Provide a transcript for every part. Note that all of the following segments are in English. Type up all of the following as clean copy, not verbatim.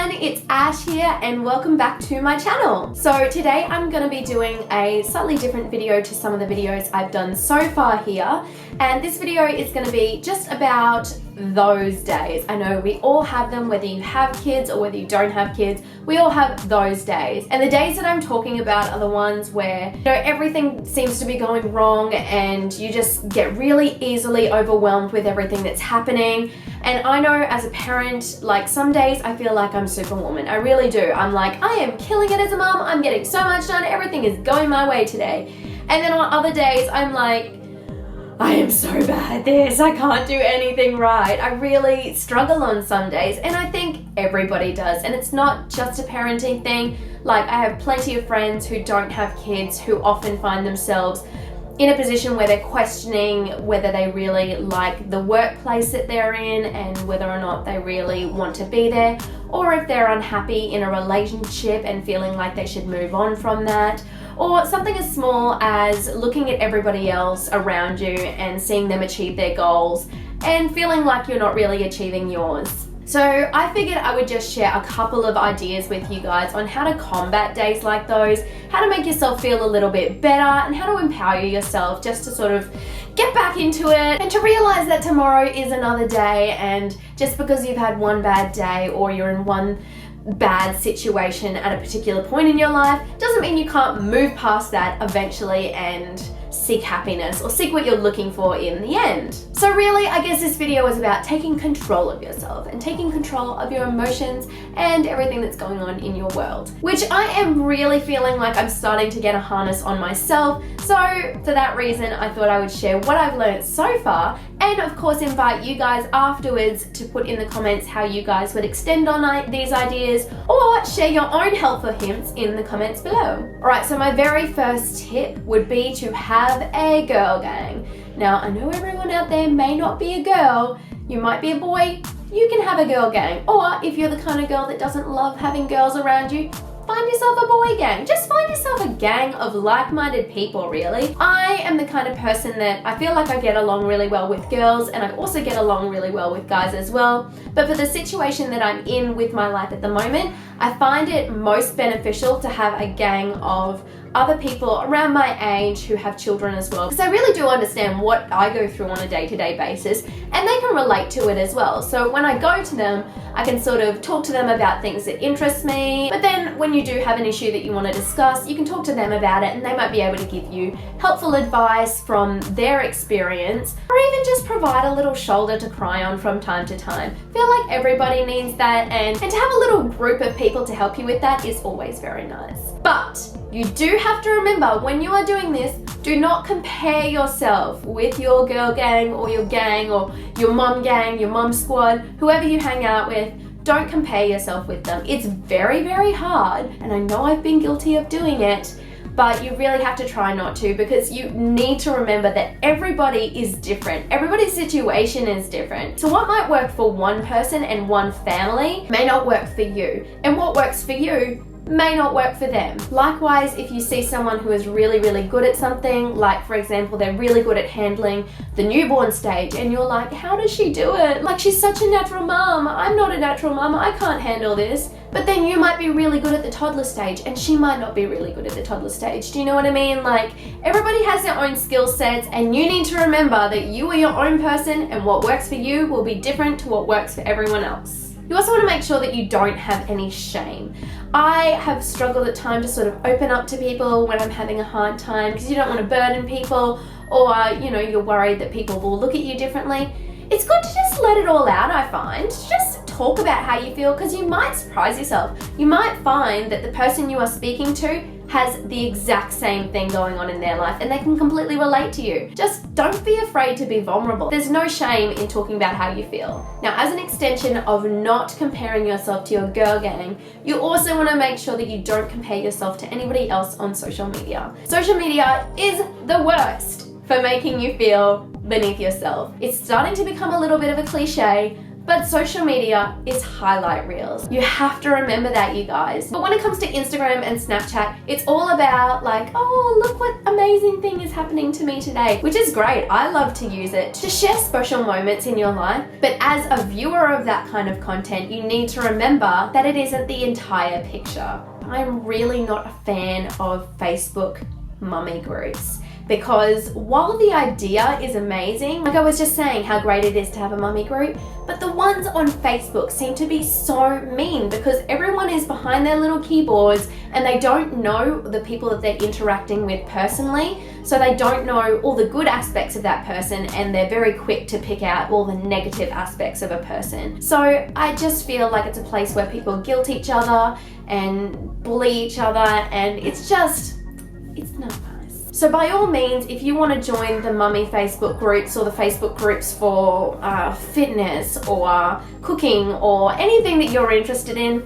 everyone, it's Ash here and welcome back to my channel. So today I'm going to be doing a slightly different video to some of the videos I've done so far here, and this video is going to be just about those days. I know we all have them, whether you have kids or whether you don't have kids, we all have those days. And the days that I'm talking about are the ones where, you know, everything seems to be going wrong and you just get really easily overwhelmed with everything that's happening. And I know as a parent, like some days I feel like I'm Superwoman. I really do. I'm like, I am killing it as a mom. I'm getting so much done. Everything is going my way today. And then on other days, I'm like, I am so bad at this. I can't do anything right. I really struggle on some days, and I think everybody does. And it's not just a parenting thing. Like, I have plenty of friends who don't have kids who often find themselves in a position where they're questioning whether they really like the workplace that they're in and whether or not they really want to be there, or if they're unhappy in a relationship and feeling like they should move on from that, or something as small as looking at everybody else around you and seeing them achieve their goals and feeling like you're not really achieving yours. So I figured I would just share a couple of ideas with you guys on how to combat days like those, how to make yourself feel a little bit better, and how to empower yourself just to sort of get back into it and to realize that tomorrow is another day, and just because you've had one bad day or you're in one bad situation at a particular point in your life doesn't mean you can't move past that eventually and seek happiness or seek what you're looking for in the end. So really, I guess this video is about taking control of yourself and taking control of your emotions and everything that's going on in your world, which I am really feeling like I'm starting to get a harness on myself. So for that reason, I thought I would share what I've learned so far, and of course invite you guys afterwards to put in the comments how you guys would extend on these ideas, or share your own helpful hints in the comments below. Alright, so my very first tip would be to have a girl gang. Now, I know everyone out there may not be a girl, you might be a boy, you can have a girl gang. Or if you're the kind of girl that doesn't love having girls around you, find yourself a boy gang. Just find yourself a gang of like-minded people, really. I am the kind of person that I feel like I get along really well with girls, and I also get along really well with guys as well. But for the situation that I'm in with my life at the moment, I find it most beneficial to have a gang of other people around my age who have children as well, because I really do understand what I go through on a day-to-day basis, and they can relate to it as well. So when I go to them, I can sort of talk to them about things that interest me, but then when you do have an issue that you want to discuss, you can talk to them about it and they might be able to give you helpful advice from their experience, or even just provide a little shoulder to cry on from time to time. I feel like everybody needs that, and to have a little group of people to help you with that is always very nice. But you do have to remember, when you are doing this, do not compare yourself with your girl gang or your mom gang, your mom squad, whoever you hang out with. Don't compare yourself with them. It's very, very hard, and I know I've been guilty of doing it, but you really have to try not to, because you need to remember that everybody is different. Everybody's situation is different. So what might work for one person and one family may not work for you, and what works for you may not work for them. Likewise, if you see someone who is really, really good at something, like for example, they're really good at handling the newborn stage, and you're like, how does she do it? Like, she's such a natural mom. I'm not a natural mom. I can't handle this. But then you might be really good at the toddler stage, and she might not be really good at the toddler stage. Do you know what I mean? Like, everybody has their own skill sets, and you need to remember that you are your own person, and what works for you will be different to what works for everyone else. You also want to make sure that you don't have any shame. I have struggled at times to sort of open up to people when I'm having a hard time, because you don't want to burden people, or you know, you're worried that people will look at you differently. It's good to just let it all out, I find. Just talk about how you feel, because you might surprise yourself. You might find that the person you are speaking to has the exact same thing going on in their life, and they can completely relate to you. Just don't be afraid to be vulnerable. There's no shame in talking about how you feel. Now, as an extension of not comparing yourself to your girl gang, you also want to make sure that you don't compare yourself to anybody else on social media. Social media is the worst for making you feel beneath yourself. It's starting to become a little bit of a cliche, But social media is highlight reels. You have to remember that, you guys. But when it comes to Instagram and Snapchat, it's all about like, oh, look what amazing thing is happening to me today, which is great. I love to use it to share special moments in your life. But as a viewer of that kind of content, you need to remember that it isn't the entire picture. I'm really not a fan of Facebook mummy groups. Because while the idea is amazing, like I was just saying how great it is to have a mummy group, but the ones on Facebook seem to be so mean because everyone is behind their little keyboards and they don't know the people that they're interacting with personally, so they don't know all the good aspects of that person and they're very quick to pick out all the negative aspects of a person. So I just feel like it's a place where people guilt each other and bully each other, and it's not fun. So by all means, if you want to join the mummy Facebook groups or the Facebook groups for fitness or cooking or anything that you're interested in,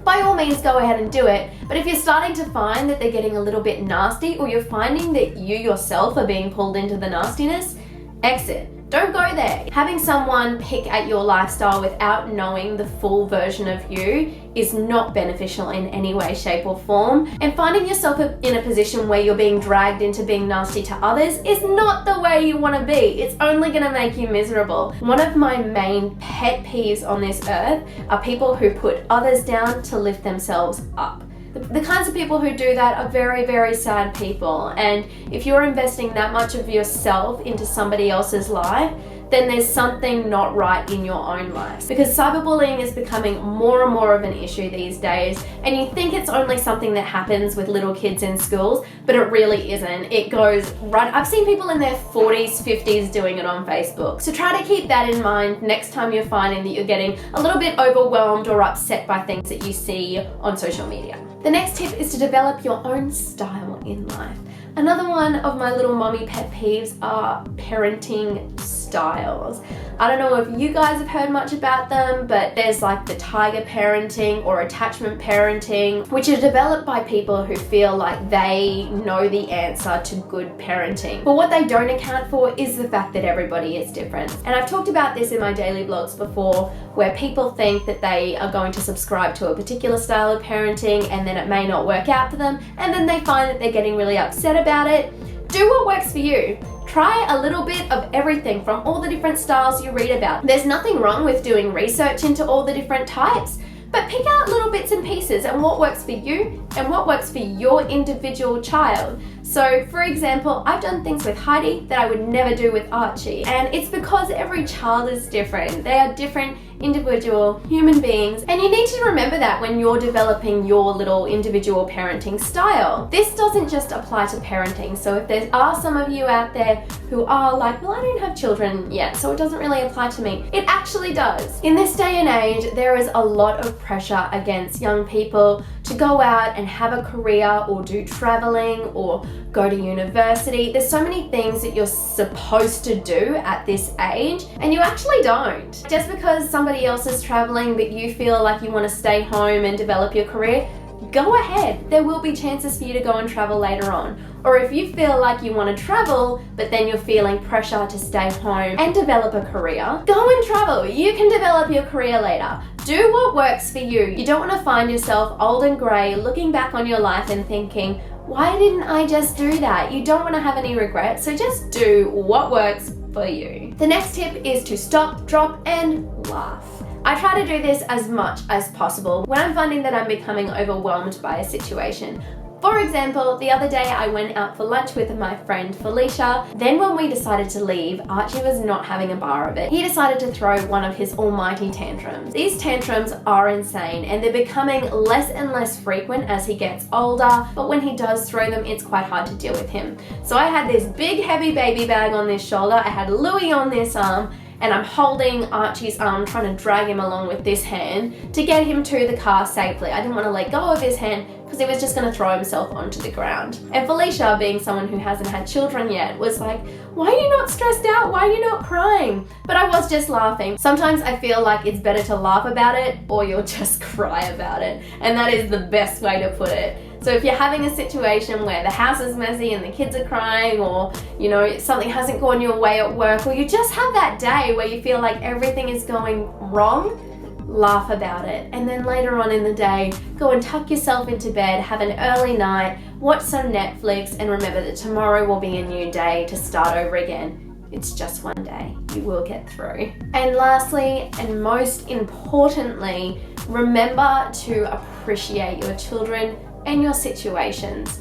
by all means go ahead and do it. But if you're starting to find that they're getting a little bit nasty, or you're finding that you yourself are being pulled into the nastiness, exit. Don't go there. Having someone pick at your lifestyle without knowing the full version of you is not beneficial in any way, shape or form. And finding yourself in a position where you're being dragged into being nasty to others is not the way you want to be. It's only going to make you miserable. One of my main pet peeves on this earth are people who put others down to lift themselves up. The kinds of people who do that are very, very sad people. And if you're investing that much of yourself into somebody else's life, then there's something not right in your own life. Because cyberbullying is becoming more and more of an issue these days, and you think it's only something that happens with little kids in schools, but it really isn't. It goes right, I've seen people in their 40s, 50s doing it on Facebook. So try to keep that in mind next time you're finding that you're getting a little bit overwhelmed or upset by things that you see on social media. The next tip is to develop your own style in life. Another one of my little mommy pet peeves are parenting styles. I don't know if you guys have heard much about them, but there's like the tiger parenting or attachment parenting, which are developed by people who feel like they know the answer to good parenting. But what they don't account for is the fact that everybody is different. And I've talked about this in my daily vlogs before, where people think that they are going to subscribe to a particular style of parenting and then it may not work out for them, and then they find that they're getting really upset about it. Do what works for you. Try a little bit of everything from all the different styles you read about. There's nothing wrong with doing research into all the different types, but pick out little bits and pieces and what works for you and what works for your individual child. So for example, I've done things with Heidi that I would never do with Archie, and it's because every child is different. They are different individual human beings, and you need to remember that when you're developing your little individual parenting style. This doesn't just apply to parenting, so if there are some of you out there who are like, well, I don't have children yet, so it doesn't really apply to me. It actually does. In this day and age, there is a lot of pressure against young people to go out and have a career or do traveling or go to university. There's so many things that you're supposed to do at this age, and you actually don't. Just because somebody else is traveling but you feel like you want to stay home and develop your career, go ahead. There will be chances for you to go and travel later on. Or if you feel like you want to travel but then you're feeling pressure to stay home and develop a career, go and travel. You can develop your career later. Do what works for you. You don't want to find yourself old and grey looking back on your life and thinking, why didn't I just do that? You don't want to have any regrets, so just do what works for you. The next tip is to stop, drop, and laugh. I try to do this as much as possible when I'm finding that I'm becoming overwhelmed by a situation. For example, the other day I went out for lunch with my friend Felicia. Then when we decided to leave, Archie was not having a bar of it. He decided to throw one of his almighty tantrums. These tantrums are insane and they're becoming less and less frequent as he gets older, but when he does throw them, it's quite hard to deal with him. So I had this big heavy baby bag on this shoulder, I had Louis on this arm, and I'm holding Archie's arm, trying to drag him along with this hand to get him to the car safely. I didn't want to let go of his hand because he was just going to throw himself onto the ground. And Felicia, being someone who hasn't had children yet, was like, why are you not stressed out? Why are you not crying? But I was just laughing. Sometimes I feel like it's better to laugh about it or you'll just cry about it. And that is the best way to put it. So if you're having a situation where the house is messy and the kids are crying, or you know, something hasn't gone your way at work, or you just have that day where you feel like everything is going wrong, laugh about it. And then later on in the day, go and tuck yourself into bed, have an early night, watch some Netflix, and remember that tomorrow will be a new day to start over again. It's just one day. You will get through. And lastly, and most importantly, remember to appreciate your children and your situations.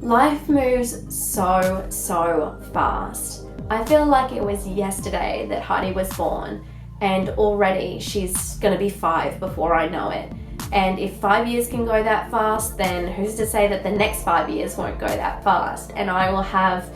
Life moves so fast. I feel like it was yesterday that Heidi was born, and already she's gonna be 5 before I know it. And if 5 years can go that fast, then who's to say that the next 5 years won't go that fast? And I will have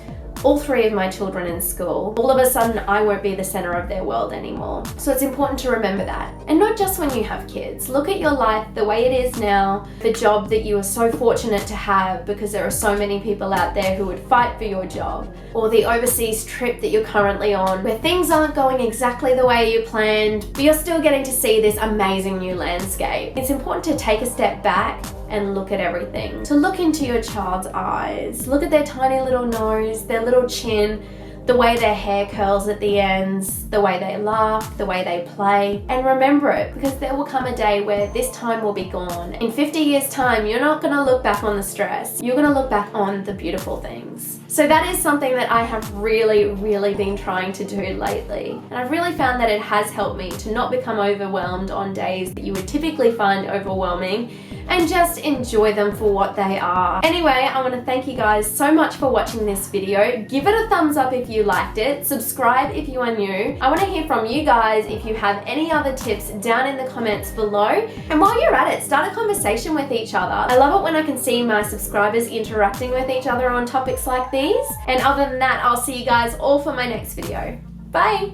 all 3 of my children in school. All of a sudden, I won't be the center of their world anymore. So it's important to remember that. And not just when you have kids. Look at your life the way it is now, the job that you are so fortunate to have, because there are so many people out there who would fight for your job, or the overseas trip that you're currently on, where things aren't going exactly the way you planned, but you're still getting to see this amazing new landscape. It's important to take a step back and look at everything. To look into your child's eyes, look at their tiny little nose, their little chin, the way their hair curls at the ends, the way they laugh, the way they play, and remember it, because there will come a day where this time will be gone. In 50 years' time, you're not gonna look back on the stress, you're gonna look back on the beautiful things. So that is something that I have really been trying to do lately. And I've really found that it has helped me to not become overwhelmed on days that you would typically find overwhelming, and just enjoy them for what they are. Anyway, I want to thank you guys so much for watching this video. Give it a thumbs up if you liked it. Subscribe if you are new. I want to hear from you guys if you have any other tips down in the comments below. And while you're at it, start a conversation with each other. I love it when I can see my subscribers interacting with each other on topics like these. And other than that, I'll see you guys all for my next video. Bye!